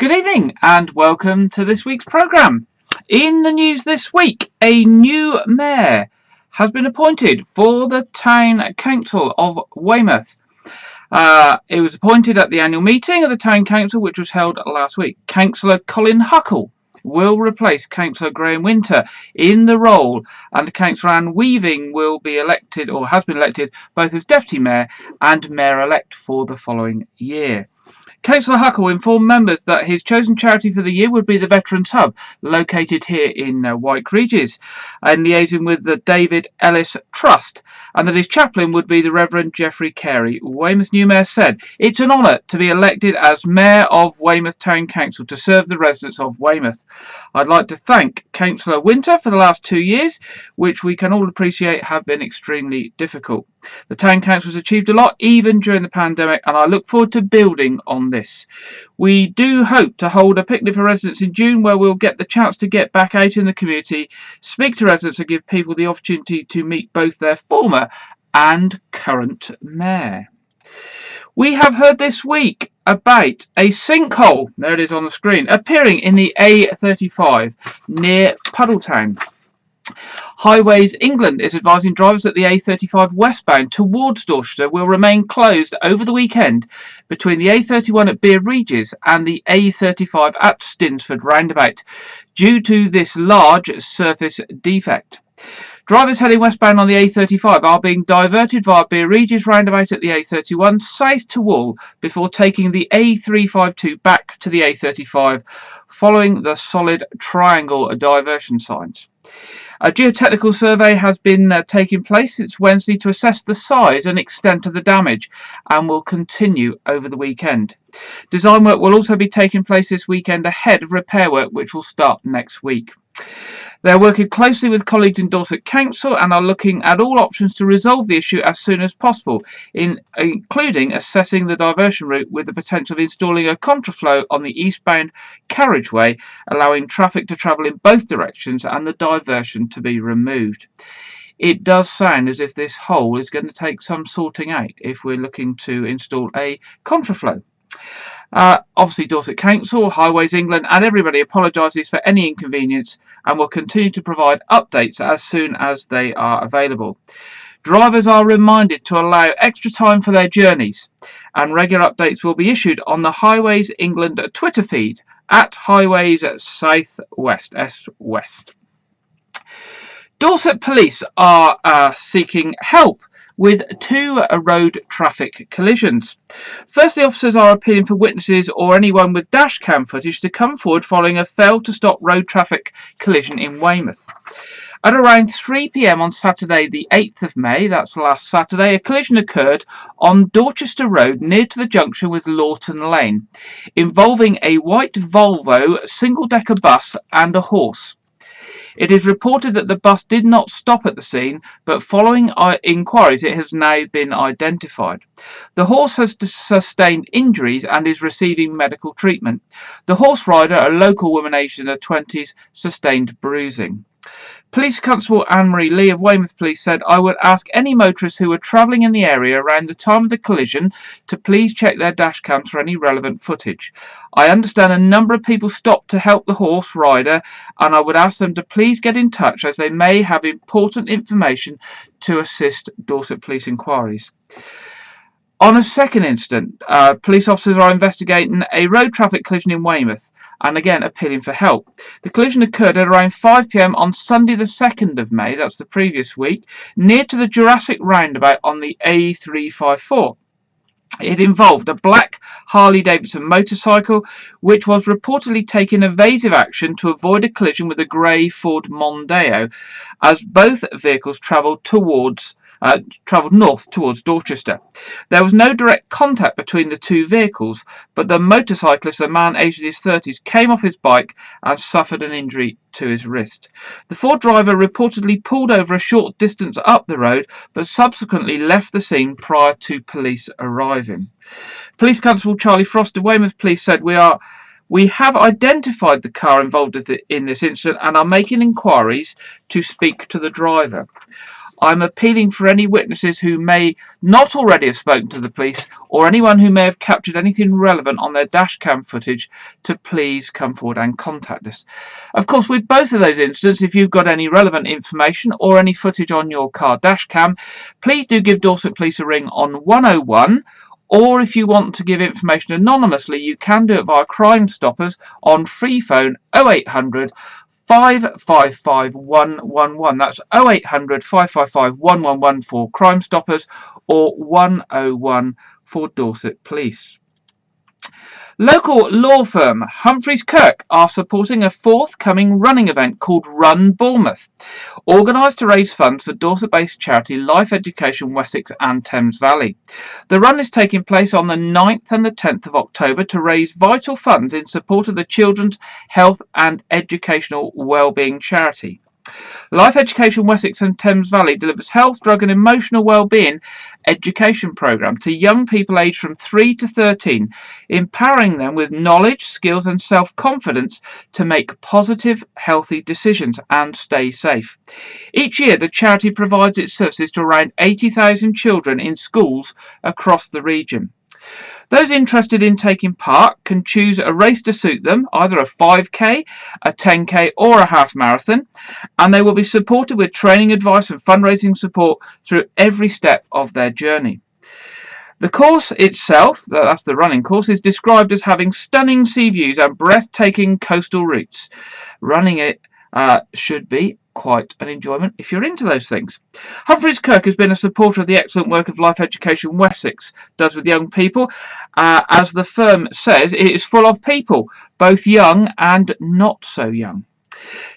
Good evening and welcome to this week's programme. In the news this week, a new mayor has been appointed for the Town Council of Weymouth. It was appointed at the annual meeting of the Town Council, which was held last week. Councillor Colin Huckle will replace Councillor Graham Winter in the role, and Councillor Anne Weaving will be elected, or has been elected, both as Deputy Mayor and Mayor-elect for the following year. Councillor Huckle informed members that his chosen charity for the year would be the Veterans Hub, located here in White Regis, and liaising with the David Ellis Trust, and that his chaplain would be the Reverend Geoffrey Carey. Weymouth's new mayor said, "It's an honour to be elected as Mayor of Weymouth Town Council to serve the residents of Weymouth. I'd like to thank Councillor Winter for the last 2 years, which we can all appreciate have been extremely difficult. The Town Council has achieved a lot, even during the pandemic, and I look forward to building on this. We do hope to hold a picnic for residents in June where we'll get the chance to get back out in the community, speak to residents and give people the opportunity to meet both their former and current mayor." We have heard this week about a sinkhole, there it is on the screen, appearing in the A35 near Puddletown. Highways England is advising drivers that the A35 westbound towards Dorset will remain closed over the weekend between the A31 at Beer Regis and the A35 at Stinsford roundabout due to this large surface defect. Drivers heading westbound on the A35 are being diverted via Beer Regis roundabout at the A31 south to Wall before taking the A352 back to the A35 following the solid triangle diversion signs. A geotechnical survey has been taking place since Wednesday to assess the size and extent of the damage and will continue over the weekend. Design work will also be taking place this weekend ahead of repair work, which will start next week. They are working closely with colleagues in Dorset Council and are looking at all options to resolve the issue as soon as possible, including assessing the diversion route with the potential of installing a contraflow on the eastbound carriageway, allowing traffic to travel in both directions and the diversion to be removed. It does sound as if this hole is going to take some sorting out if we're looking to install a contraflow. Obviously Dorset Council, Highways England and everybody apologises for any inconvenience and will continue to provide updates as soon as they are available. Drivers are reminded to allow extra time for their journeys, and regular updates will be issued on the Highways England Twitter feed at Highways Southwest S-West. Dorset Police are seeking help with 2 road traffic collisions. Firstly, officers are appealing for witnesses or anyone with dashcam footage to come forward following a failed-to-stop road traffic collision in Weymouth. At around 3 p.m. on Saturday the 8th of May, that's last Saturday, a collision occurred on Dorchester Road near to the junction with Lawton Lane, involving a white Volvo single-decker bus and a horse. It is reported that the bus did not stop at the scene, but following inquiries it has now been identified. The horse has sustained injuries and is receiving medical treatment. The horse rider, a local woman aged in her 20s, sustained bruising. Police Constable Anne-Marie Lee of Weymouth Police said, "I would ask any motorists who were travelling in the area around the time of the collision to please check their dashcams for any relevant footage. I understand a number of people stopped to help the horse rider, and I would ask them to please get in touch as they may have important information to assist Dorset Police inquiries." On a second incident, police officers are investigating a road traffic collision in Weymouth and again appealing for help. The collision occurred at around 5 p.m. on Sunday the 2nd of May, that's the previous week, near to the Jurassic roundabout on the A354. It involved a black Harley-Davidson motorcycle, which was reportedly taking evasive action to avoid a collision with a grey Ford Mondeo, as both vehicles travelled north towards Dorchester. There was no direct contact between the 2 vehicles, but the motorcyclist, a man aged in his 30s, came off his bike and suffered an injury to his wrist. The Ford driver reportedly pulled over a short distance up the road, but subsequently left the scene prior to police arriving. Police Constable Charlie Frost of Weymouth Police said, We have identified the car involved in this incident and are making inquiries to speak to the driver. I'm appealing for any witnesses who may not already have spoken to the police or anyone who may have captured anything relevant on their dashcam footage to please come forward and contact us. Of course, with both of those incidents, if you've got any relevant information or any footage on your car dashcam, please do give Dorset Police a ring on 101. Or if you want to give information anonymously, you can do it via Crime Stoppers on free phone 0800 555 111. That's 0800 555 111 for Crime Stoppers, or 101 for Dorset Police. Local law firm Humphreys Kirk are supporting a forthcoming running event called Run Bournemouth, organised to raise funds for Dorset-based charity Life Education Wessex and Thames Valley. The run is taking place on the 9th and the 10th of October to raise vital funds in support of the Children's Health and Educational Wellbeing charity. Life Education Wessex and Thames Valley delivers health, drug and emotional wellbeing education programme to young people aged from 3 to 13, empowering them with knowledge, skills and self-confidence to make positive, healthy decisions and stay safe. Each year, the charity provides its services to around 80,000 children in schools across the region. Those interested in taking part can choose a race to suit them, either a 5k, a 10k or a half marathon, and they will be supported with training advice and fundraising support through every step of their journey. The course itself, that's the running course, is described as having stunning sea views and breathtaking coastal routes. Running it should be quite an enjoyment if you're into those things. Humphreys Kirk has been a supporter of the excellent work of Life Education Wessex does with young people. As the firm says, it is full of people, both young and not so young,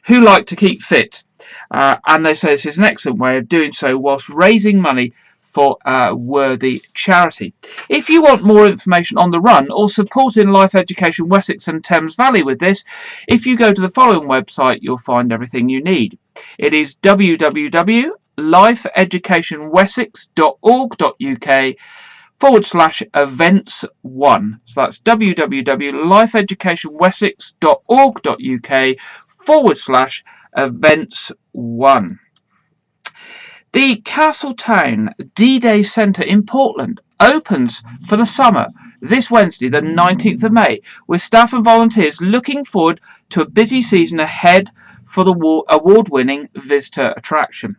who like to keep fit. And they say this is an excellent way of doing so whilst raising money for a worthy charity. If you want more information on the run or supporting Life Education Wessex and Thames Valley with this, if you go to the following website, you'll find everything you need. It is www.lifeeducationwessex.org.uk/events1. So that's www.lifeeducationwessex.org.uk/events1. The Castletown D-Day Centre in Portland opens for the summer this Wednesday, the 19th of May, with staff and volunteers looking forward to a busy season ahead for the award-winning visitor attraction.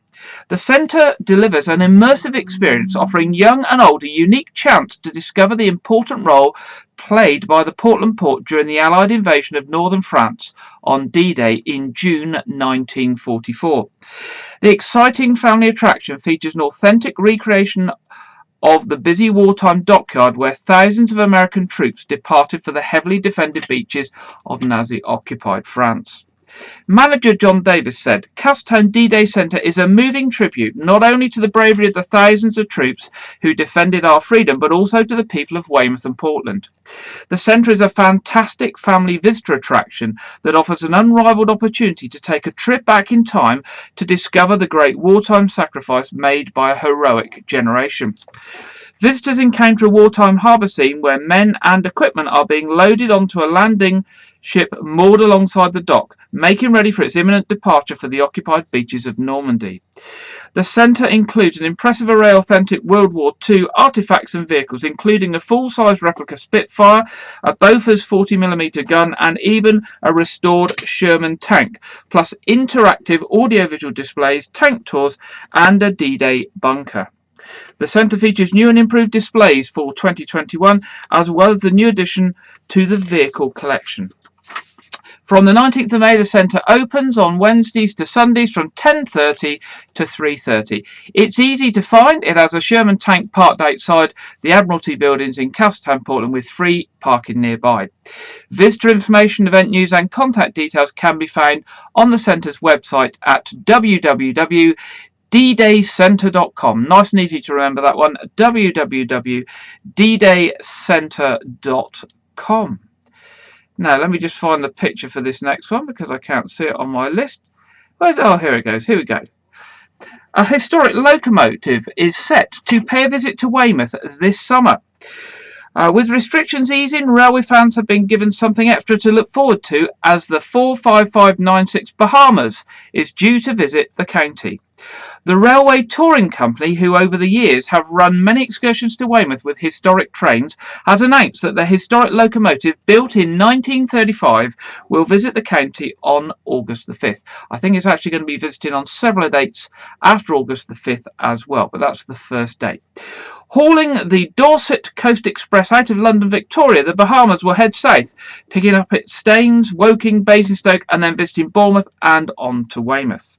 The centre delivers an immersive experience, offering young and old a unique chance to discover the important role played by the Portland port during the Allied invasion of northern France on D-Day in June 1944. The exciting family attraction features an authentic recreation of the busy wartime dockyard where thousands of American troops departed for the heavily defended beaches of Nazi-occupied France. Manager John Davis said, Castletown D-Day Centre is a moving tribute not only to the bravery of the thousands of troops who defended our freedom, but also to the people of Weymouth and Portland. The centre is a fantastic family visitor attraction that offers an unrivalled opportunity to take a trip back in time to discover the great wartime sacrifice made by a heroic generation. Visitors encounter a wartime harbour scene where men and equipment are being loaded onto a landing ship moored alongside the dock, making ready for its imminent departure for the occupied beaches of Normandy. The centre includes an impressive array of authentic World War II artefacts and vehicles, including a full-size replica Spitfire, a Bofors 40mm gun, and even a restored Sherman tank, plus interactive audiovisual displays, tank tours, and a D-Day bunker. The centre features new and improved displays for 2021, as well as the new addition to the vehicle collection. From the 19th of May, the centre opens on Wednesdays to Sundays from 10:30 to 3:30. It's easy to find. It has a Sherman tank parked outside the Admiralty buildings in Castletown, Portland, with free parking nearby. Visitor information, event news and contact details can be found on the centre's website at www.ddaycentre.com. Nice and easy to remember that one, www.ddaycentre.com. Now, let me just find the picture for this next one because I can't see it on my list. Oh, here it goes. Here we go. A historic locomotive is set to pay a visit to Weymouth this summer. With restrictions easing, railway fans have been given something extra to look forward to as the 45596 Bahamas is due to visit the county. The railway touring company, who over the years have run many excursions to Weymouth with historic trains, has announced that the historic locomotive, built in 1935, will visit the county on August the 5th. I think it's actually going to be visiting on several dates after August the 5th as well, but that's the first date. Hauling the Dorset Coast Express out of London Victoria, the Bahamas will head south, picking up at Staines, Woking, Basingstoke, and then visiting Bournemouth and on to Weymouth.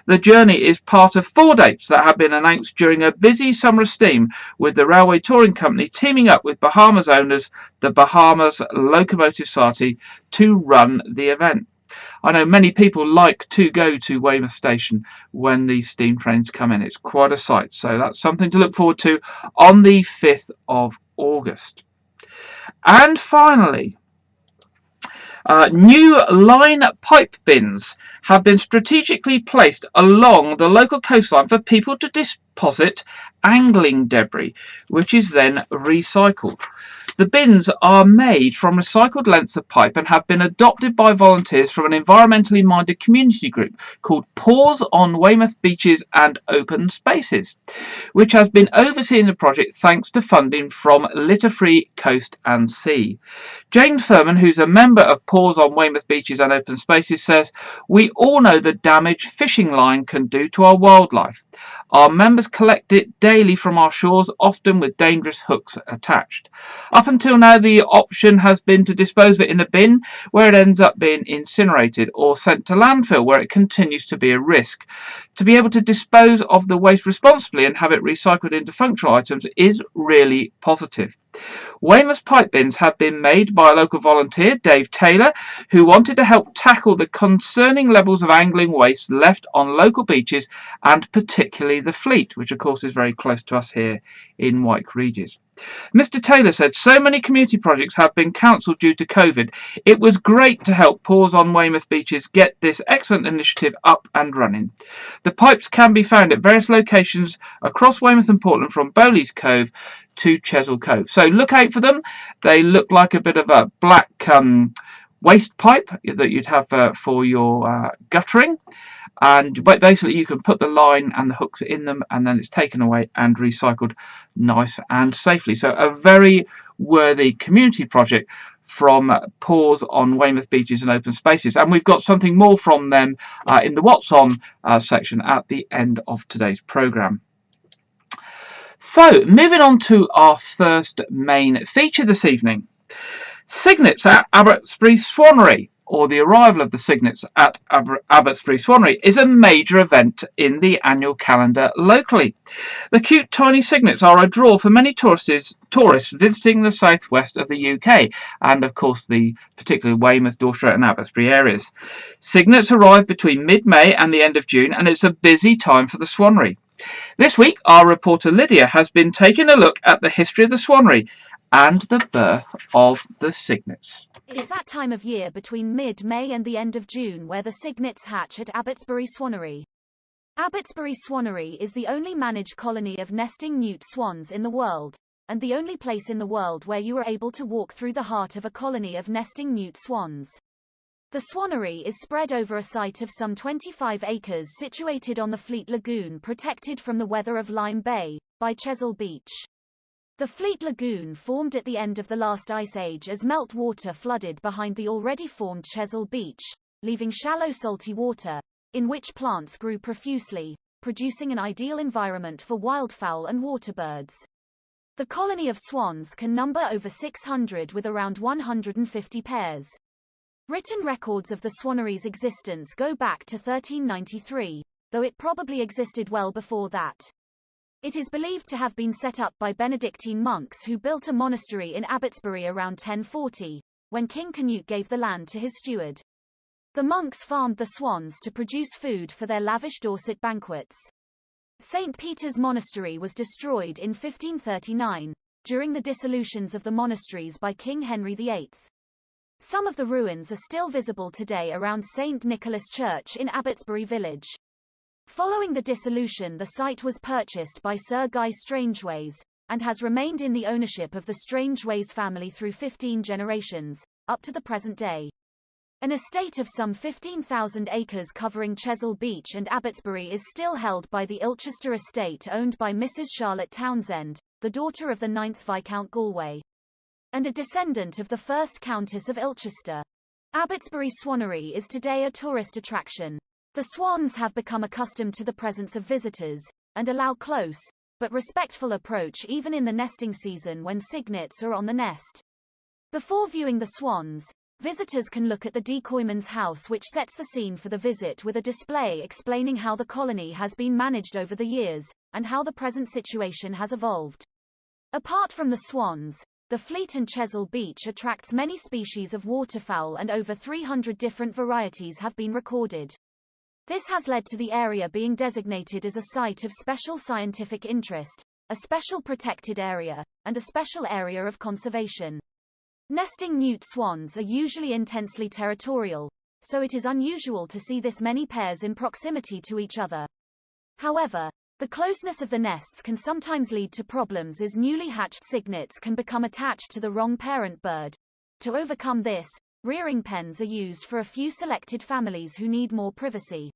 The journey is part of 4 dates that have been announced during a busy summer steam, with the railway touring company teaming up with Bahamas owners, the Bahamas Locomotive Society, to run the event. I know many people like to go to Weymouth Station when these steam trains come in. It's quite a sight. So that's something to look forward to on the 5th of August. And finally, new line pipe bins have been strategically placed along the local coastline for people to deposit angling debris, which is then recycled. The bins are made from recycled lengths of pipe and have been adopted by volunteers from an environmentally minded community group called Pause on Weymouth Beaches and Open Spaces, which has been overseeing the project thanks to funding from Litter Free Coast and Sea. Jane Furman, who's a member of Pause on Weymouth Beaches and Open Spaces, says, "We all know the damage fishing line can do to our wildlife. Our members collect it daily from our shores, often with dangerous hooks attached. Up until now, the option has been to dispose of it in a bin, where it ends up being incinerated, or sent to landfill, where it continues to be a risk. To be able to dispose of the waste responsibly and have it recycled into functional items is really positive." Weymouth's pipe bins have been made by a local volunteer, Dave Taylor, who wanted to help tackle the concerning levels of angling waste left on local beaches, and particularly the Fleet, which of course is very close to us here in White Regis. Mr. Taylor said, "So many community projects have been cancelled due to COVID. It was great to help Pause on Weymouth Beaches get this excellent initiative up and running." The pipes can be found at various locations across Weymouth and Portland, from Bowley's Cove to Chesil Cove. So look out for them. They look like a bit of a black waste pipe that you'd have for your guttering. And basically you can put the line and the hooks in them, and then it's taken away and recycled nice and safely. So a very worthy community project from Pause on Weymouth Beaches and Open Spaces. And we've got something more from them in the What's On section at the end of today's programme. So, moving on to our first main feature this evening. Signets at Albertsbury Swannery, or the arrival of the Signets at Albertsbury Swannery, is a major event in the annual calendar locally. The cute tiny Signets are a draw for many tourists visiting the southwest of the UK, and of course the particular Weymouth, Dorset and Albertsbury areas. Signets arrive between mid-May and the end of June, and it's a busy time for the Swannery. This week, our reporter Lydia has been taking a look at the history of the Swannery and the birth of the Signets. It's that time of year between mid-May and the end of June where the Signets hatch at Albertsbury Swannery. Albertsbury Swannery is the only managed colony of nesting newt swans in the world, and the only place in the world where you are able to walk through the heart of a colony of nesting newt swans. The Swannery is spread over a site of some 25 acres situated on the Fleet Lagoon, protected from the weather of Lyme Bay by Chesil Beach. The Fleet Lagoon formed at the end of the last ice age as meltwater flooded behind the already formed Chesil Beach, leaving shallow salty water, in which plants grew profusely, producing an ideal environment for wildfowl and waterbirds. The colony of swans can number over 600 with around 150 pairs. Written records of the Swannery's existence go back to 1393, though it probably existed well before that. It is believed to have been set up by Benedictine monks who built a monastery in Albertsbury around 1040, when King Canute gave the land to his steward. The monks farmed the swans to produce food for their lavish Dorset banquets. St. Peter's Monastery was destroyed in 1539, during the dissolutions of the monasteries by King Henry VIII. Some of the ruins are still visible today around St. Nicholas Church in Albertsbury village. Following the dissolution, the site was purchased by Sir Guy Strangeways, and has remained in the ownership of the Strangeways family through 15 generations, up to the present day. An estate of some 15,000 acres covering Chesil Beach and Abbotsbury is still held by the Ilchester estate, owned by Mrs. Charlotte Townsend, the daughter of the 9th Viscount Galway, and a descendant of the 1st Countess of Ilchester. Abbotsbury Swannery is today a tourist attraction. The swans have become accustomed to the presence of visitors, and allow close, but respectful approach even in the nesting season when cygnets are on the nest. Before viewing the swans, visitors can look at the decoyman's house, which sets the scene for the visit with a display explaining how the colony has been managed over the years, and how the present situation has evolved. Apart from the swans, the Fleet and Chesil Beach attracts many species of waterfowl, and over 300 different varieties have been recorded. This has led to the area being designated as a site of special scientific interest, a special protected area, and a special area of conservation. Nesting newt swans are usually intensely territorial, so it is unusual to see this many pairs in proximity to each other. However, the closeness of the nests can sometimes lead to problems, as newly hatched cygnets can become attached to the wrong parent bird. To overcome this, rearing pens are used for a few selected families who need more privacy.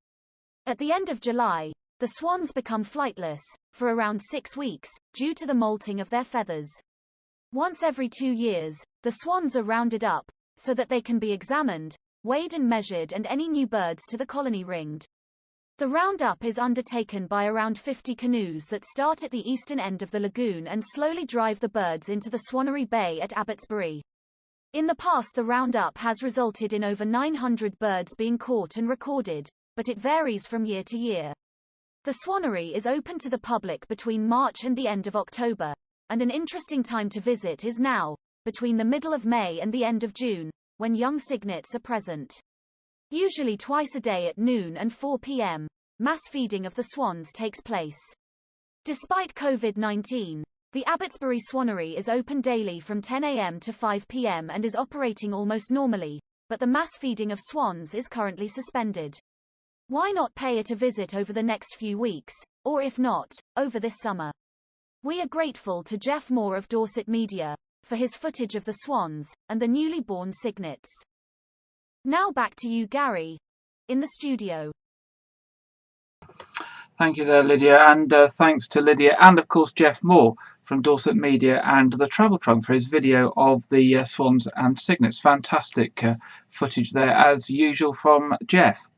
At the end of July, the swans become flightless, for around 6 weeks, due to the molting of their feathers. Once every 2 years, the swans are rounded up, so that they can be examined, weighed and measured, and any new birds to the colony ringed. The roundup is undertaken by around 50 canoes that start at the eastern end of the lagoon and slowly drive the birds into the Swannery Bay at Abbotsbury. In the past, the roundup has resulted in over 900 birds being caught and recorded, but it varies from year to year. The Swannery is open to the public between March and the end of October, and an interesting time to visit is now, between the middle of May and the end of June, when young cygnets are present. Usually twice a day at noon and 4 p.m., mass feeding of the swans takes place. Despite COVID-19, the Abbotsbury Swannery is open daily from 10 a.m. to 5 p.m. and is operating almost normally, but the mass feeding of swans is currently suspended. Why not pay it a visit over the next few weeks, or if not, over this summer? We are grateful to Jeff Moore of Dorset Media for his footage of the swans and the newly born cygnets. Now back to you, Gary, in the studio. Thank you there, Lydia, and thanks to Lydia and of course Jeff Moore from Dorset Media and the Travel Trunk for his video of the swans and cygnets. Fantastic footage there, as usual, from Jeff.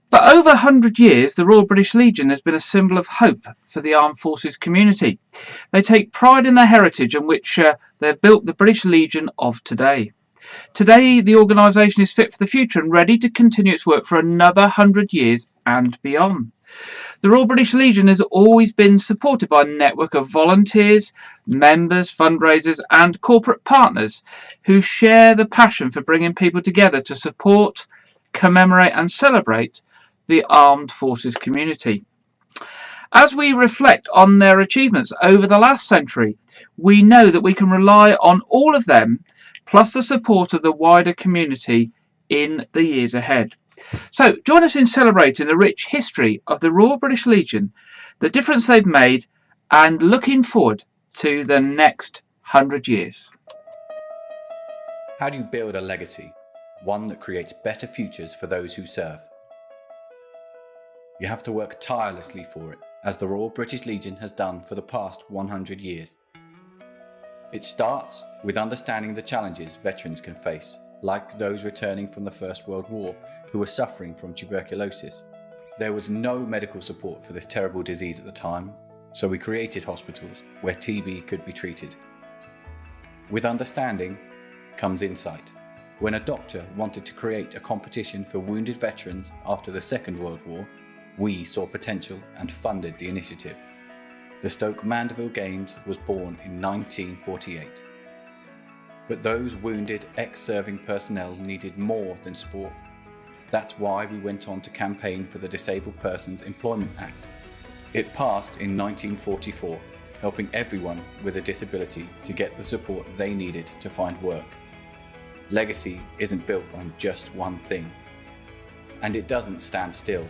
For over 100 years, the Royal British Legion has been a symbol of hope for the armed forces community. They take pride in their heritage, on which they've built the British Legion of today. Today, the organisation is fit for the future and ready to continue its work for another 100 years and beyond. The Royal British Legion has always been supported by a network of volunteers, members, fundraisers and corporate partners who share the passion for bringing people together to support, commemorate and celebrate the armed forces community. As we reflect on their achievements over the last century, we know that we can rely on all of them, plus the support of the wider community in the years ahead. So join us in celebrating the rich history of the Royal British Legion, the difference they've made, and looking forward to the next 100 years. How do you build a legacy, one that creates better futures for those who serve? You have to work tirelessly for it, as the Royal British Legion has done for the past 100 years. It starts with understanding the challenges veterans can face, like those returning from the First World War who were suffering from tuberculosis. There was no medical support for this terrible disease at the time, so we created hospitals where TB could be treated. With understanding comes insight. When a doctor wanted to create a competition for wounded veterans after the Second World War, we saw potential and funded the initiative. The Stoke Mandeville Games was born in 1948. But those wounded ex-serving personnel needed more than sport. That's why we went on to campaign for the Disabled Persons Employment Act. It passed in 1944, helping everyone with a disability to get the support they needed to find work. Legacy isn't built on just one thing. And it doesn't stand still.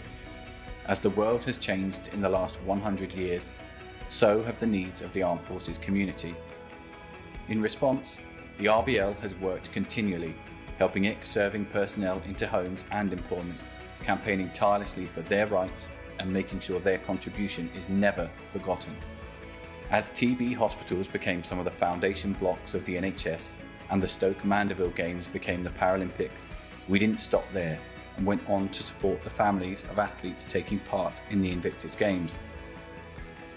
As the world has changed in the last 100 years, so have the needs of the Armed Forces community. In response, the RBL has worked continually, helping ex-serving personnel into homes and employment, campaigning tirelessly for their rights and making sure their contribution is never forgotten. As TB hospitals became some of the foundation blocks of the NHS and the Stoke Mandeville Games became the Paralympics, we didn't stop there and went on to support the families of athletes taking part in the Invictus Games.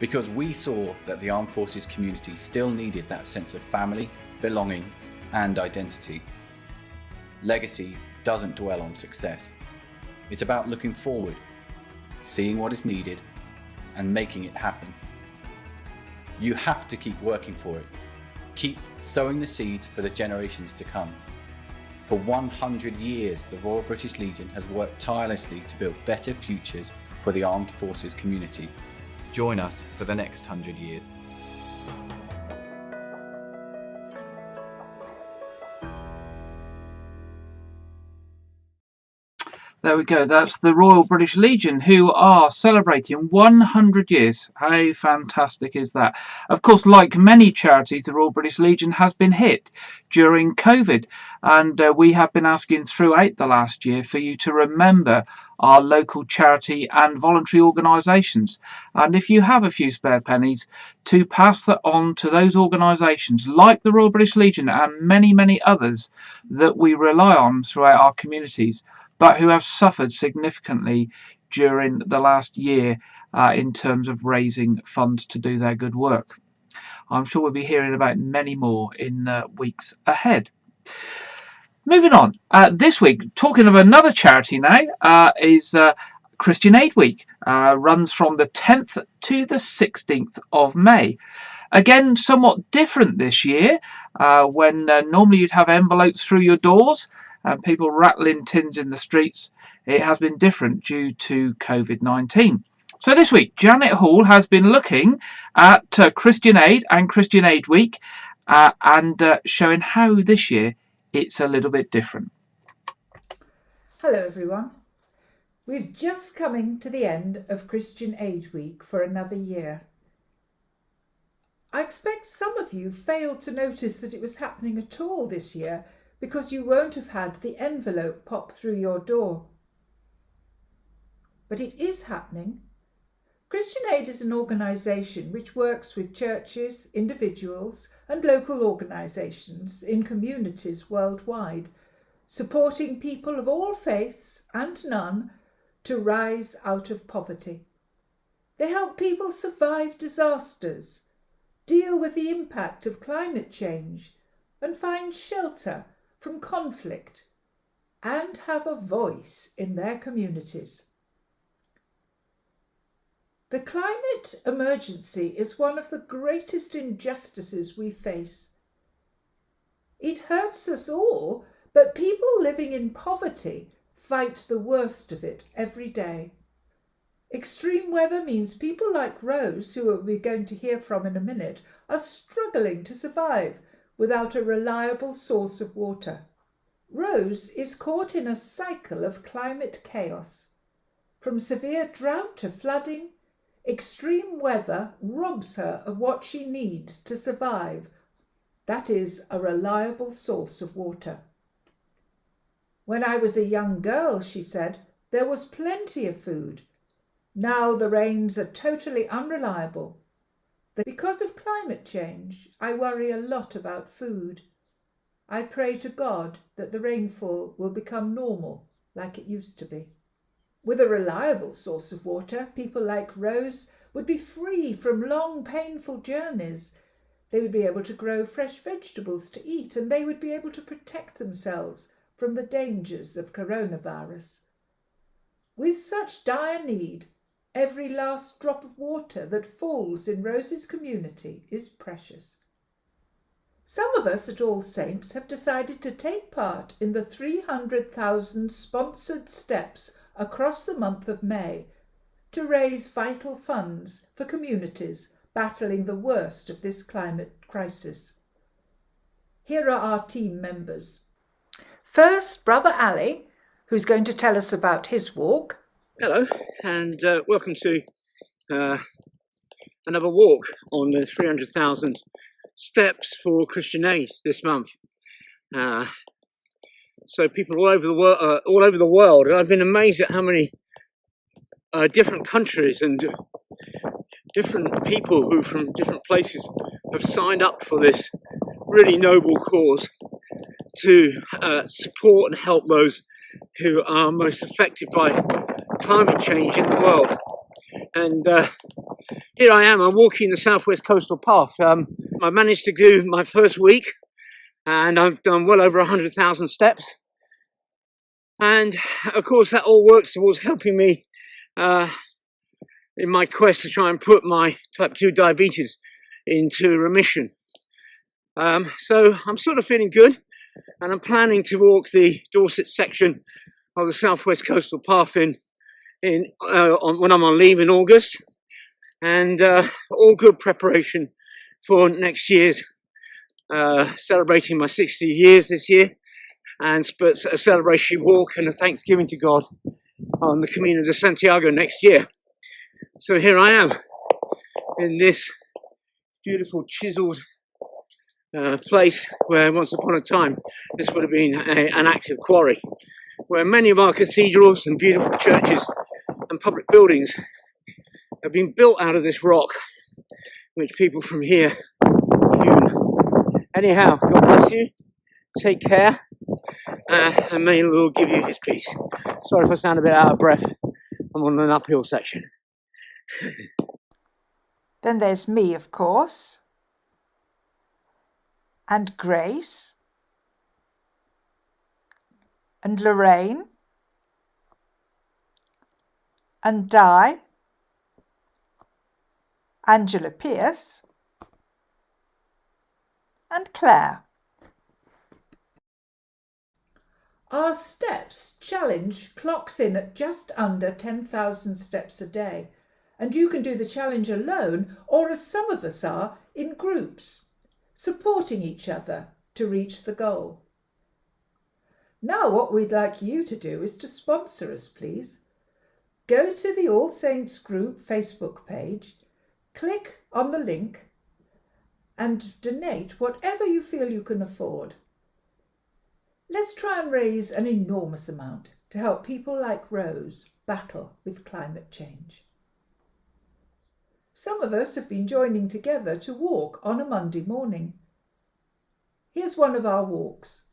Because we saw that the Armed Forces community still needed that sense of family, belonging and identity. Legacy doesn't dwell on success. It's about looking forward, seeing what is needed and making it happen. You have to keep working for it. Keep sowing the seeds for the generations to come. For 100 years, the Royal British Legion has worked tirelessly to build better futures for the Armed Forces community. Join us for the next 100 years. There we go. That's the Royal British Legion, who are celebrating 100 years. How fantastic is that? Of course, like many charities, the Royal British Legion has been hit during COVID. And we have been asking throughout the last year for you to remember our local charity and voluntary organisations. And if you have a few spare pennies, to pass that on to those organisations like the Royal British Legion and many, many others that we rely on throughout our communities, but who have suffered significantly during the last year in terms of raising funds to do their good work. I'm sure we'll be hearing about many more in the weeks ahead. Moving on, this week, talking of another charity now, is Christian Aid Week. Runs from the 10th to the 16th of May. Again, somewhat different this year, when normally you'd have envelopes through your doors and people rattling tins in the streets. It has been different due to COVID-19. So this week, Janet Hall has been looking at Christian Aid and Christian Aid Week and showing how this year it's a little bit different. Hello everyone. We're just coming to the end of Christian Aid Week for another year. I expect some of you failed to notice that it was happening at all this year because you won't have had the envelope pop through your door. But it is happening. Christian Aid is an organisation which works with churches, individuals and local organisations in communities worldwide, supporting people of all faiths and none to rise out of poverty. They help people survive disasters, deal with the impact of climate change and find shelter from conflict and have a voice in their communities. The climate emergency is one of the greatest injustices we face. It hurts us all, but people living in poverty fight the worst of it every day. Extreme weather means people like Rose, who we're going to hear from in a minute, are struggling to survive without a reliable source of water. Rose is caught in a cycle of climate chaos. From severe drought to flooding, extreme weather robs her of what she needs to survive. That is, a reliable source of water. When I was a young girl, she said, there was plenty of food. Now the rains are totally unreliable. Because of climate change, I worry a lot about food. I pray to God that the rainfall will become normal, like it used to be. With a reliable source of water, people like Rose would be free from long, painful journeys. They would be able to grow fresh vegetables to eat, and they would be able to protect themselves from the dangers of coronavirus. With such dire need, every last drop of water that falls in Rose's community is precious. Some of us at All Saints have decided to take part in the 300,000 sponsored steps across the month of May to raise vital funds for communities battling the worst of this climate crisis. Here are our team members. First, Brother Ali, who's going to tell us about his walk. Hello, and welcome to another walk on the 300,000 steps for Christian Aid this month. So people all over the world, and I've been amazed at how many different countries and different people who from different places have signed up for this really noble cause to support and help those who are most affected by climate change in the world. And here I am, I'm walking the Southwest Coastal Path. I managed to do my first week, and I've done well over 100,000 steps. And of course that all works towards helping me in my quest to try and put my type 2 diabetes into remission. So I'm sort of feeling good, and I'm planning to walk the Dorset section of the Southwest Coastal Path when I'm on leave in August, and all good preparation for next year's celebrating my 60 years this year, and a celebration walk and a thanksgiving to God on the Camino de Santiago next year. So here I am in this beautiful chiseled place where once upon a time this would have been an active quarry, where many of our cathedrals and beautiful churches and public buildings have been built out of this rock, which people from here hewn. Anyhow, God bless you, take care, and may the Lord give you his peace. Sorry if I sound a bit out of breath, I'm on an uphill section. Then there's me, of course, and Grace, and Lorraine, and Di, Angela Pierce, and Claire. Our steps challenge clocks in at just under 10,000 steps a day, and you can do the challenge alone, or as some of us are, in groups, supporting each other to reach the goal. Now what we'd like you to do is to sponsor us, please. Go to the All Saints Group Facebook page, click on the link and donate whatever you feel you can afford. Let's try and raise an enormous amount to help people like Rose battle with climate change. Some of us have been joining together to walk on a Monday morning. Here's one of our walks.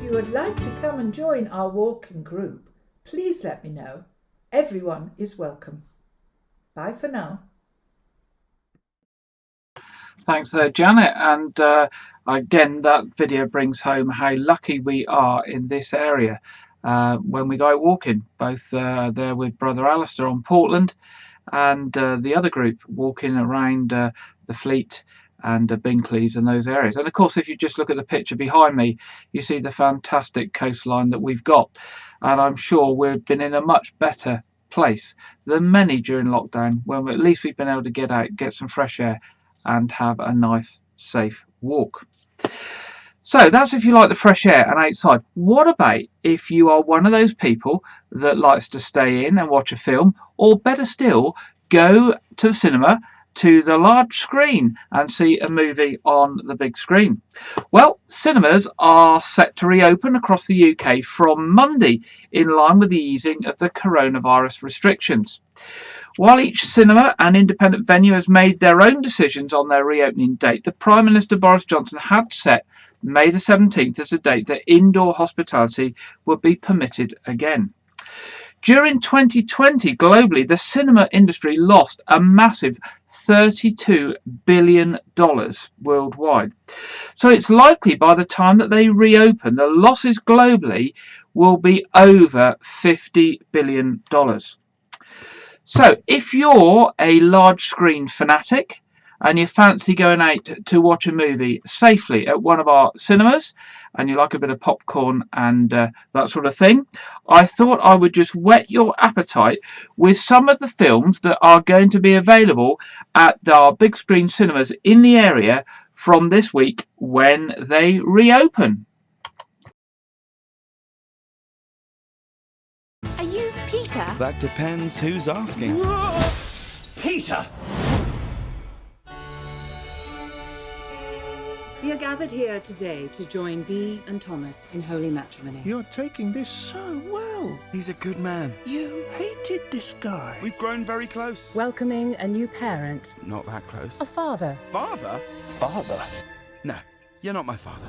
Would like to come and join our walking group, please let me know. Everyone is welcome. Bye for now. Thanks there, Janet. And again, that video brings home how lucky we are in this area when we go walking, both there with Brother Alistair on Portland and the other group walking around the Fleet and Bincleys and those areas. And of course, if you just look at the picture behind me, you see the fantastic coastline that we've got, and I'm sure we've been in a much better place than many during lockdown, when at least we've been able to get out, get some fresh air and have a nice safe walk. So that's if you like the fresh air and outside. What about if you are one of those people that likes to stay in and watch a film, or better still, go to the cinema to the large screen and see a movie on the big screen? Well, cinemas are set to reopen across the UK from Monday in line with the easing of the coronavirus restrictions. While each cinema and independent venue has made their own decisions on their reopening date, the Prime Minister Boris Johnson had set May the 17th as a date that indoor hospitality would be permitted again. During 2020, globally, the cinema industry lost a massive $32 billion worldwide. So it's likely by the time that they reopen, the losses globally will be over $50 billion. So if you're a large screen fanatic and you fancy going out to watch a movie safely at one of our cinemas and you like a bit of popcorn and that sort of thing, I thought I would just whet your appetite with some of the films that are going to be available at our big screen cinemas in the area from this week when they reopen. Are you Peter? That depends who's asking. Peter! We are gathered here today to join Bee and Thomas in holy matrimony. You're taking this so well. He's a good man. You hated this guy. We've grown very close. Welcoming a new parent, Not that close. a father. Father? Father. No, you're not my father.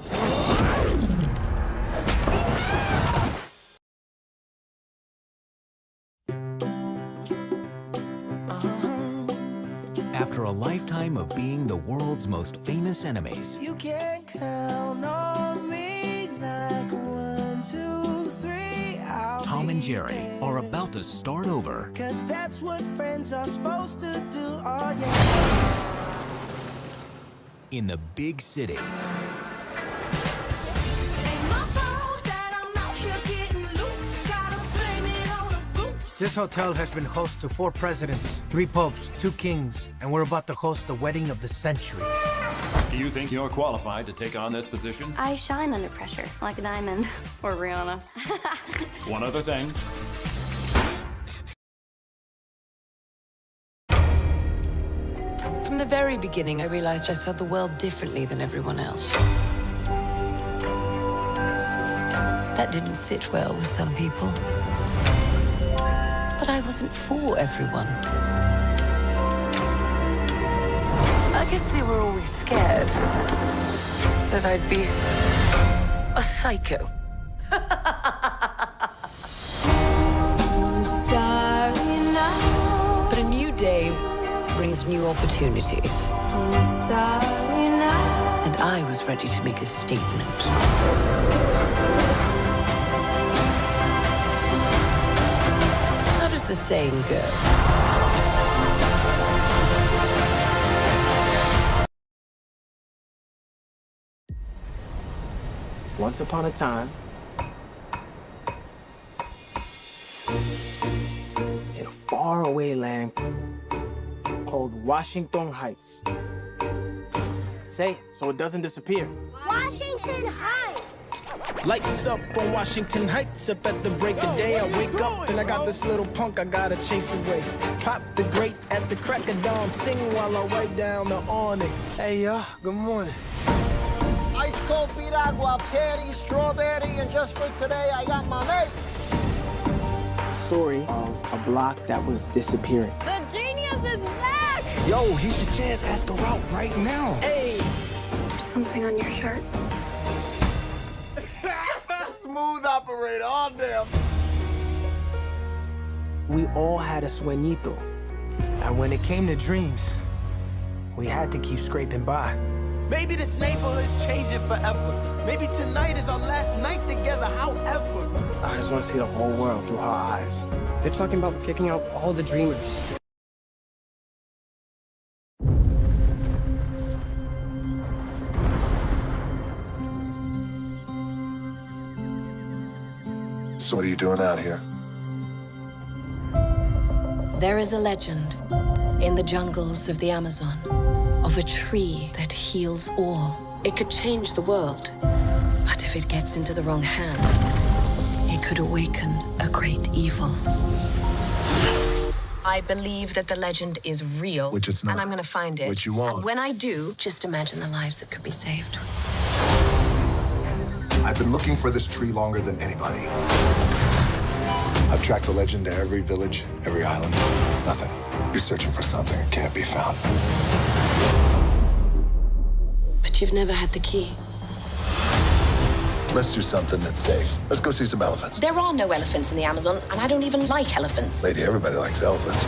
After a lifetime of being the world's most famous enemies, you can count on me like 1, 2, 3. Tom and Jerry are about to start over. 'Cause that's what friends are supposed to do. Oh yeah. In the big city. This hotel has been host to 4 presidents, 3 popes, 2 kings, and we're about to host the wedding of the century. Do you think you're qualified to take on this position? I shine under pressure, like a diamond. Or Rihanna. One other thing. From the very beginning, I realized I saw the world differently than everyone else. That didn't sit well with some people. But I wasn't for everyone. I guess they were always scared that I'd be a psycho. But a new day brings new opportunities. And I was ready to make a statement. How does the saying go? Once upon a time, in a faraway land called Washington Heights. Say it so it doesn't disappear. Washington Heights! Lights up on Washington Heights. Up at the break of day, I wake up and I got this little punk I gotta chase away. Pop the grate at the crack of dawn, sing while I wipe down the awning. Hey, y'all, good morning. Ice cold piragua, cherry, strawberry, and just for today, I got my mate. It's a story of a block that was disappearing. The genius is back! Yo, here's your chance. Ask her out right now. Hey! There's something on your shirt. Smooth operator, all damn. We all had a sueñito. And when it came to dreams, we had to keep scraping by. Maybe this neighborhood's changing forever. Maybe tonight is our last night together, however. I just want to see the whole world through her eyes. They're talking about kicking out all the dreamers. So what are you doing out here? There is a legend in the jungles of the Amazon of a tree that heals all. It could change the world, but if it gets into the wrong hands, it could awaken a great evil. I believe that the legend is real. Which it's not. And I'm going to find it. Which you won't. And when I do, just imagine the lives that could be saved. I've been looking for this tree longer than anybody. I've tracked the legend to every village, every island. Nothing. You're searching for something that can't be found. But you've never had the key. Let's do something that's safe. Let's go see some elephants. There are no elephants in the Amazon, and I don't even like elephants. Lady, everybody likes elephants.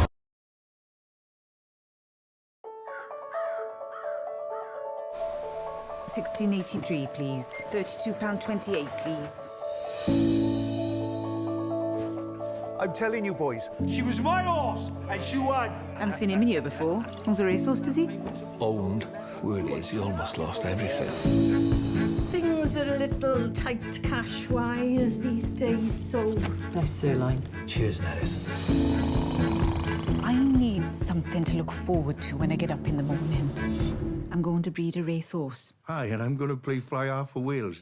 £16.83, please. £32.28, please. I'm telling you, boys, she was my horse, and she won. I've seen him in here before. Owns a racehorse, does he? Owned? Word is, he almost lost everything. Things are a little tight cash-wise these days, so... Nice sirloin. Cheers, Nellis. I need something to look forward to when I get up in the morning. I'm going to breed a racehorse. Aye, and I'm going to play fly half for Wales.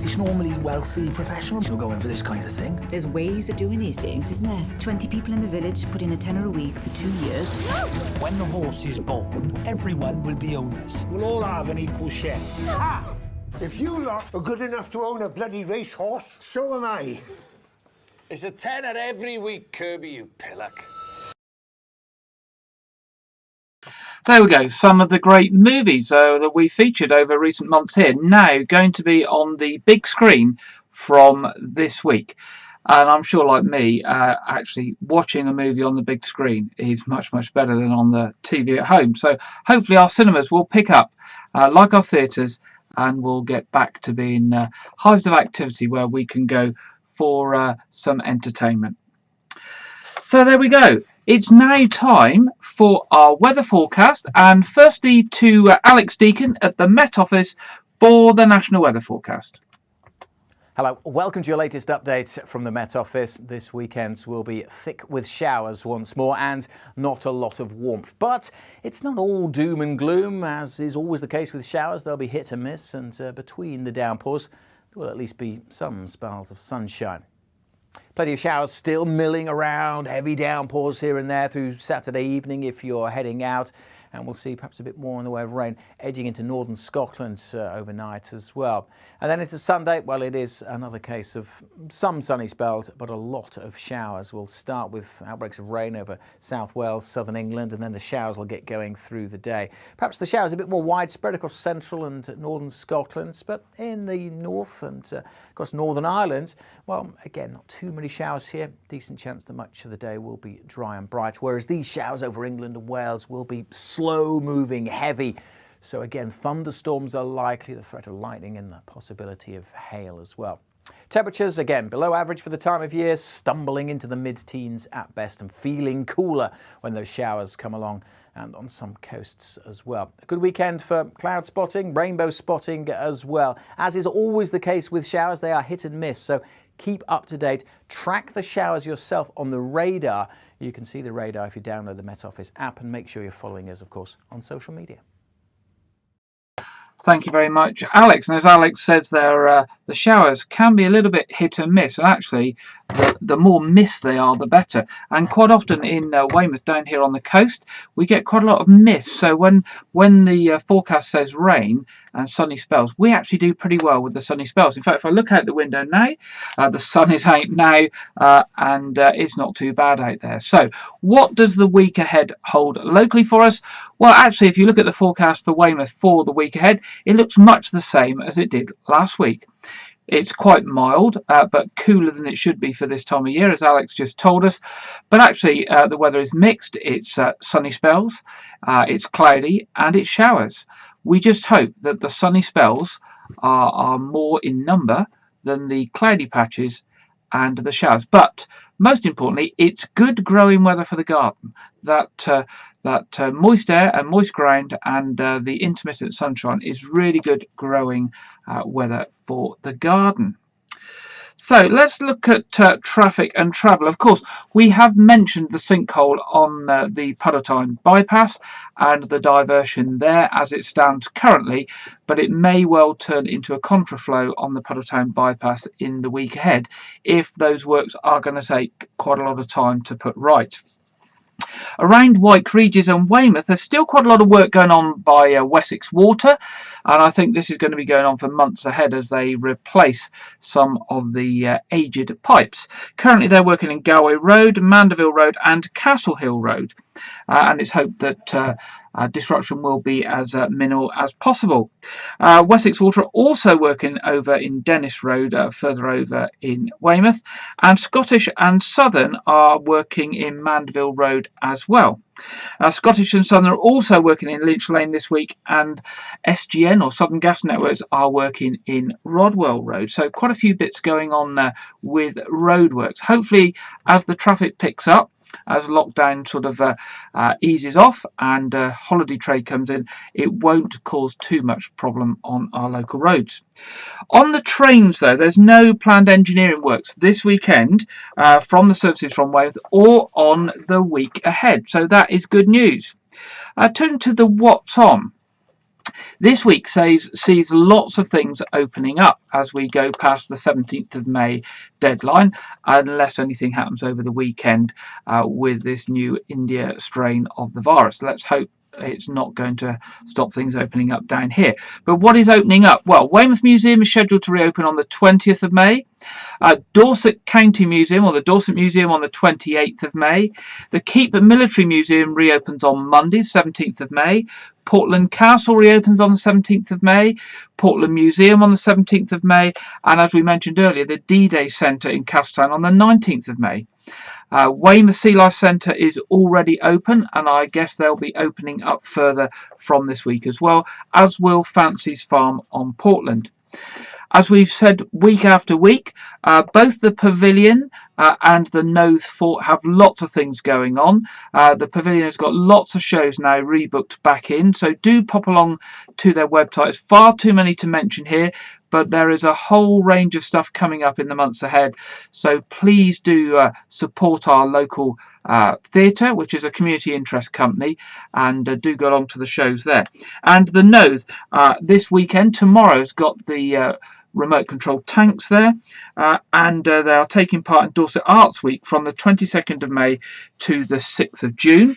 It's normally wealthy professionals who go in for this kind of thing. There's ways of doing these things, isn't there? 20 people in the village put in £10 a week for 2 years. When the horse is born, everyone will be owners. We'll all have an equal share. Ah! If you lot are good enough to own a bloody racehorse, so am I. It's a tenner every week, Kirby, you pillock. There we go, some of the great movies that we featured over recent months here, now going to be on the big screen from this week. And I'm sure, like me, actually watching a movie on the big screen is much, much better than on the TV at home. So hopefully our cinemas will pick up, like our theatres, and we'll get back to being hives of activity where we can go for some entertainment. So there we go. It's now time for our weather forecast, and firstly to Alex Deacon at the Met Office for the National Weather Forecast. Hello, welcome to your latest update from the Met Office. This weekend will be thick with showers once more and not a lot of warmth. But it's not all doom and gloom, as is always the case with showers. They'll be hit and miss, and between the downpours, there will at least be some spells of sunshine. Plenty of showers still milling around, heavy downpours here and there through Saturday evening if you're heading out. And we'll see perhaps a bit more in the way of rain edging into northern Scotland overnight as well. And then into Sunday, well, it is another case of some sunny spells, but a lot of showers. We'll start with outbreaks of rain over South Wales, southern England, and then the showers will get going through the day. Perhaps the showers a bit more widespread across central and northern Scotland, but in the north and across Northern Ireland, well, again, not too many showers here. Decent chance that much of the day will be dry and bright, whereas these showers over England and Wales will be slow-moving, heavy. So again, thunderstorms are likely, the threat of lightning and the possibility of hail as well. Temperatures, again, below average for the time of year, stumbling into the mid-teens at best and feeling cooler when those showers come along, and on some coasts as well. A good weekend for cloud spotting, rainbow spotting as well. As is always the case with showers, they are hit and miss, so keep up to date. Track the showers yourself on the radar. You can see the radar if you download the Met Office app, and make sure you're following us, of course, on social media. Thank you very much, Alex. And as Alex says there, the showers can be a little bit hit and miss. And actually, the more mist they are, the better. And quite often in Weymouth, down here on the coast, we get quite a lot of mist. So when the forecast says rain and sunny spells, we actually do pretty well with the sunny spells. In fact, if I look out the window now, the sun is out now, and it's not too bad out there. So what does the week ahead hold locally for us? Well, actually, if you look at the forecast for Weymouth for the week ahead, it looks much the same as it did last week. It's quite mild, but cooler than it should be for this time of year, as Alex just told us. But actually, the weather is mixed. It's sunny spells, it's cloudy, and it's showers. We just hope that the sunny spells are more in number than the cloudy patches and the showers. But most importantly, it's good growing weather for the garden. That moist air and moist ground and the intermittent sunshine is really good growing weather for the garden. So let's look at traffic and travel. Of course, we have mentioned the sinkhole on the Palatine bypass and the diversion there as it stands currently, but it may well turn into a contraflow on the Palatine bypass in the week ahead if those works are going to take quite a lot of time to put right. Around White Regis and Weymouth, there's still quite a lot of work going on by Wessex Water, and I think this is going to be going on for months ahead as they replace some of the aged pipes. Currently they're working in Galway Road, Mandeville Road and Castle Hill Road, and it's hoped that disruption will be as minimal as possible. Wessex Water are also working over in Dennis Road, further over in Weymouth, and Scottish and Southern are working in Mandeville Road as well. Scottish and Southern are also working in Lynch Lane this week, and SGN or Southern Gas Networks are working in Rodwell Road. So quite a few bits going on with roadworks. Hopefully, as the traffic picks up, as lockdown sort of eases off and holiday trade comes in, it won't cause too much problem on our local roads. On the trains, though, there's no planned engineering works this weekend from the services from Weymouth or on the week ahead, so that is good news. Turn to the what's on. This week sees lots of things opening up as we go past the 17th of May deadline, unless anything happens over the weekend with this new India strain of the virus. Let's hope it's not going to stop things opening up down here. But what is opening up? Well, Weymouth Museum is scheduled to reopen on the 20th of May. Dorset County Museum, or the Dorset Museum, on the 28th of May. The Keep Military Museum reopens on Monday, 17th of May. Portland Castle reopens on the 17th of May. Portland Museum on the 17th of May. And as we mentioned earlier, the D-Day Centre in Castletown on the 19th of May. Weymouth Sea Life Centre is already open, and I guess they'll be opening up further from this week as well, as will Fancy's Farm on Portland. As we've said week after week, both the Pavilion and the Noath Fort have lots of things going on. The Pavilion has got lots of shows now rebooked back in, so do pop along to their website. It's far too many to mention here, but there is a whole range of stuff coming up in the months ahead, so please do support our local theatre, which is a community interest company, and do go along to the shows there. And the Noath this weekend, tomorrow's got the remote control tanks there, and they are taking part in Dorset Arts Week from the 22nd of May to the 6th of June.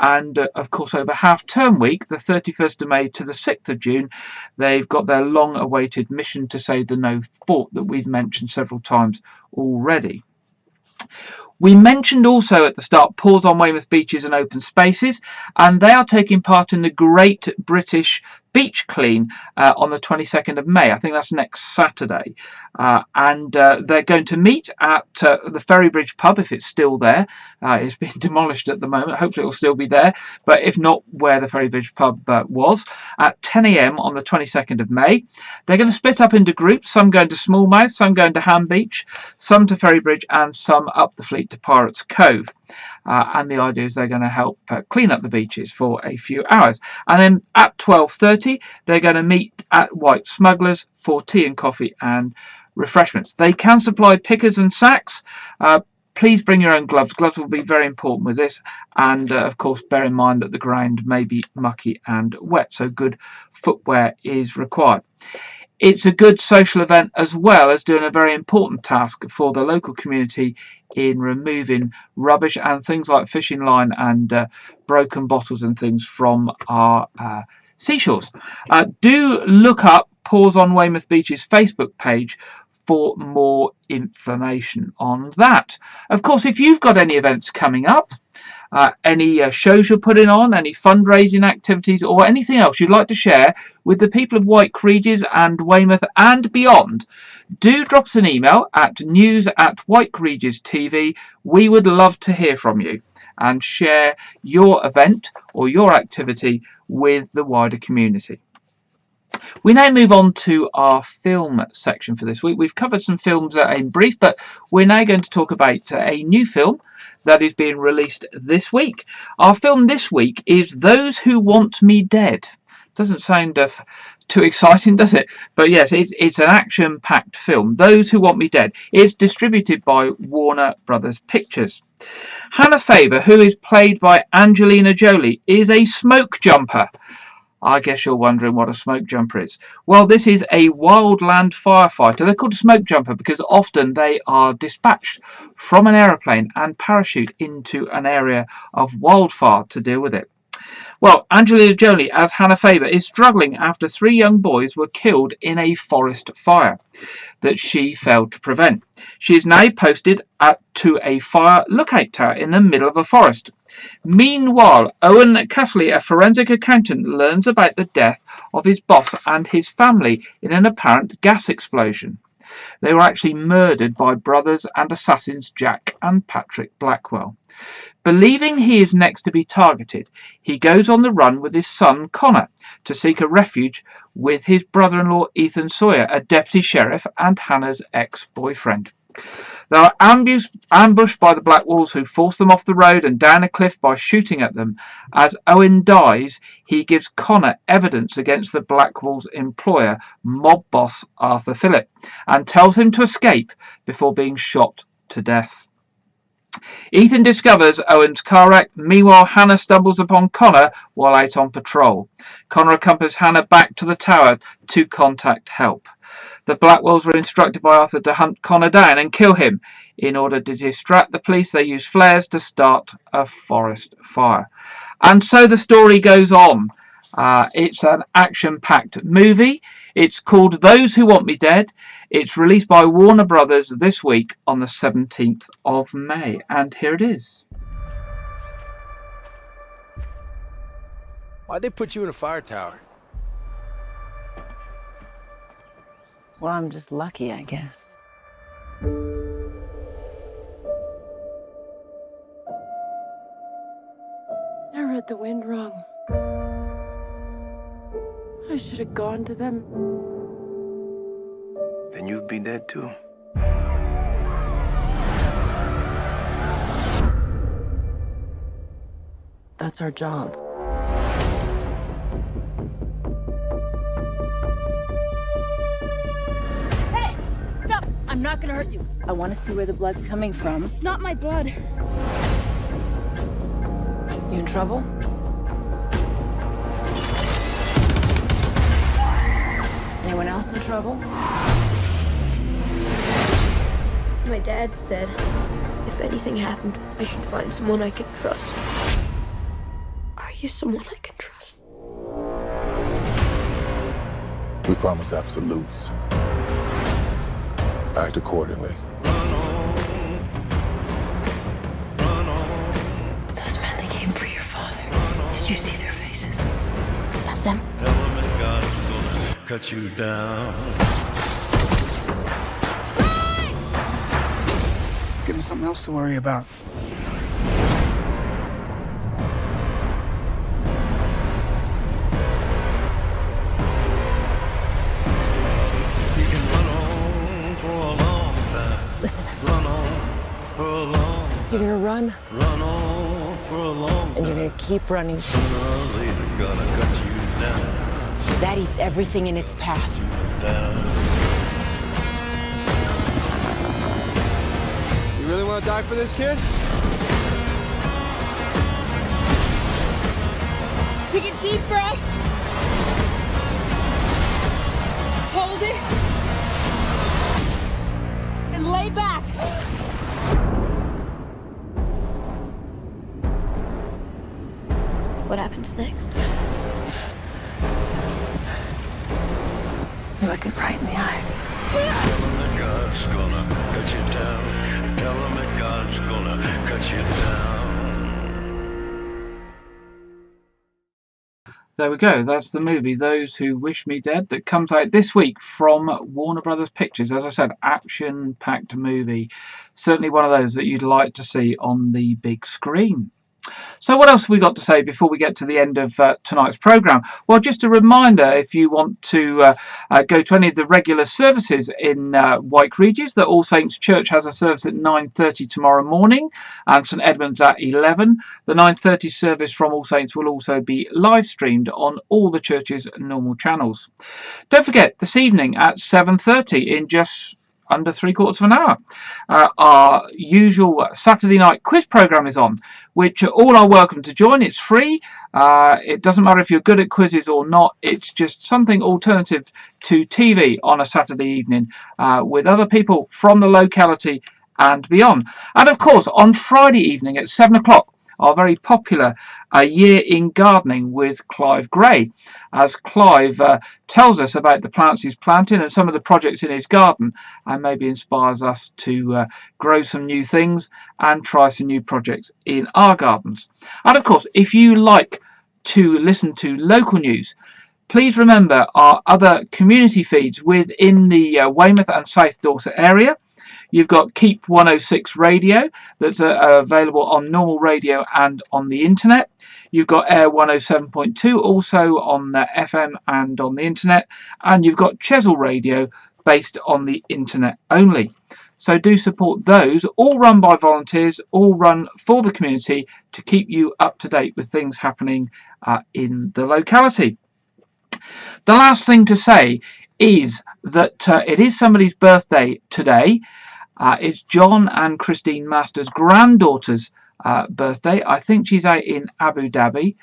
And of course, over half-term week, the 31st of May to the 6th of June, they've got their long-awaited Mission to Save the Noath Fort that we've mentioned several times already. We mentioned also at the start Paws on Weymouth Beaches and Open Spaces, and they are taking part in the Great British Beach Clean on the 22nd of May. I think that's next Saturday. And they're going to meet at the Ferrybridge pub, if it's still there. It's been demolished at the moment. Hopefully it will still be there. But if not, where the Ferrybridge pub was, at 10 a.m. on the 22nd of May. They're going to split up into groups, some going to Smallmouth, some going to Ham Beach, some to Ferrybridge, and some up the Fleet to Pirates Cove. And the idea is they're going to help clean up the beaches for a few hours. And then at 12:30, they're going to meet at White Smugglers for tea and coffee and refreshments. They can supply pickers and sacks. Please bring your own gloves. Gloves will be very important with this. And, of course, bear in mind that the ground may be mucky and wet, so good footwear is required. It's a good social event as well as doing a very important task for the local community in removing rubbish and things like fishing line and broken bottles and things from our seashores. Do look up Paws on Weymouth Beach's Facebook page for more information on that. Of course, if you've got any events coming up, any shows you're putting on, any fundraising activities, or anything else you'd like to share with the people of White Regis and Weymouth and beyond, do drop us an email at news@whiteregistv. We would love to hear from you and share your event or your activity with the wider community. We now move on to our film section for this week. We've covered some films in brief, but we're now going to talk about a new film that is being released this week. Our film this week is Those Who Want Me Dead. Doesn't sound too exciting, does it? But yes, it's an action-packed film. Those Who Want Me Dead is distributed by Warner Brothers Pictures. Hannah Faber, who is played by Angelina Jolie, is a smoke jumper. I guess you're wondering what a smoke jumper is. Well, this is a wildland firefighter. They're called a smoke jumper because often they are dispatched from an aeroplane and parachute into an area of wildfire to deal with it. Well, Angelina Jolie as Hannah Faber is struggling after 3 young boys were killed in a forest fire that she failed to prevent. She is now posted to a fire lookout tower in the middle of a forest. Meanwhile, Owen Castley, a forensic accountant, learns about the death of his boss and his family in an apparent gas explosion. They were actually murdered by brothers and assassins Jack and Patrick Blackwell. Believing he is next to be targeted, he goes on the run with his son Connor to seek a refuge with his brother-in-law Ethan Sawyer, a deputy sheriff and Hannah's ex-boyfriend. They are ambushed by the Blackwells, who force them off the road and down a cliff by shooting at them. As Owen dies, he gives Connor evidence against the Blackwells' employer, mob boss Arthur Phillip, and tells him to escape before being shot to death. Ethan discovers Owen's car wreck. Meanwhile, Hannah stumbles upon Connor while out on patrol. Connor accompanies Hannah back to the tower to contact help. The Blackwells were instructed by Arthur to hunt Connor down and kill him. In order to distract the police, they use flares to start a forest fire. And so the story goes on. It's an action-packed movie. It's called Those Who Want Me Dead. It's released by Warner Brothers this week on the 17th of May. And here it is. Why'd they put you in a fire tower? Well, I'm just lucky, I guess. I read the wind wrong. I should have gone to them. Then you'd be dead too. That's our job. Hey! Stop! I'm not gonna hurt you. I want to see where the blood's coming from. It's not my blood. You in trouble? Anyone else in trouble? My dad said if anything happened, I should find someone I can trust. Are you someone I can trust? We promise absolutes. Act accordingly. Those men that came for your father. Did you see their faces? That's them. Cut you down. Give him something else to worry about. You can run on for a long time. Listen. Run on for a long time. You're gonna run. Run on for a long time. And you're gonna keep running. Sooner or later, gonna cut you down. That eats everything in its path. You really want to die for this kid? Take a deep breath. Hold it. And lay back. What happens next? You're looking right in the eye. Tell him that God's gonna cut you down. Tell him that God's gonna cut you down. There we go. That's the movie Those Who Wish Me Dead that comes out this week from Warner Brothers Pictures. As I said, action-packed movie. Certainly one of those that you'd like to see on the big screen. So what else have we got to say before we get to the end of tonight's programme? Well, just a reminder, if you want to go to any of the regular services in White Regis, that All Saints Church has a service at 9:30 tomorrow morning and St Edmunds at 11. The 9:30 service from All Saints will also be live streamed on all the church's normal channels. Don't forget, this evening at 7:30, in just under 3/4 of an hour, our usual Saturday night quiz programme is on, which all are welcome to join. It's free. It doesn't matter if you're good at quizzes or not. It's just something alternative to TV on a Saturday evening with other people from the locality and beyond. And of course, on Friday evening at 7 o'clock, our very popular A Year in Gardening with Clive Gray, as Clive tells us about the plants he's planting and some of the projects in his garden, and maybe inspires us to grow some new things and try some new projects in our gardens. And of course, if you like to listen to local news, please remember our other community feeds within the Weymouth and South Dorset area. You've got Keep 106 Radio that's available on normal radio and on the internet. You've got Air 107.2 also on the FM and on the internet. And you've got Chesil Radio based on the internet only. So do support those, all run by volunteers, all run for the community to keep you up to date with things happening in the locality. The last thing to say is that it is somebody's birthday today. It's John and Christine Masters' granddaughter's birthday. I think she's out in Abu Dhabi.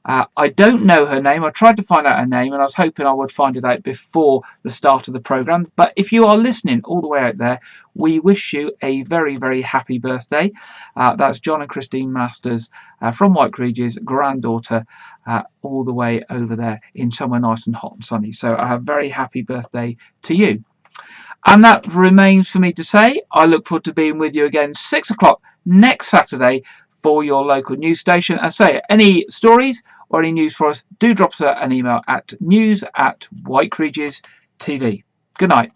I don't know her name. I tried to find out her name and I was hoping I would find it out before the start of the programme. But if you are listening all the way out there, we wish you a very, very happy birthday. That's John and Christine Masters from White Regis, granddaughter, all the way over there in somewhere nice and hot and sunny. So a very happy birthday to you. And that remains for me to say. I look forward to being with you again 6 o'clock next Saturday for your local news station. And say, any stories or any news for us, do drop us an email at news@whiteregis.tv. Good night.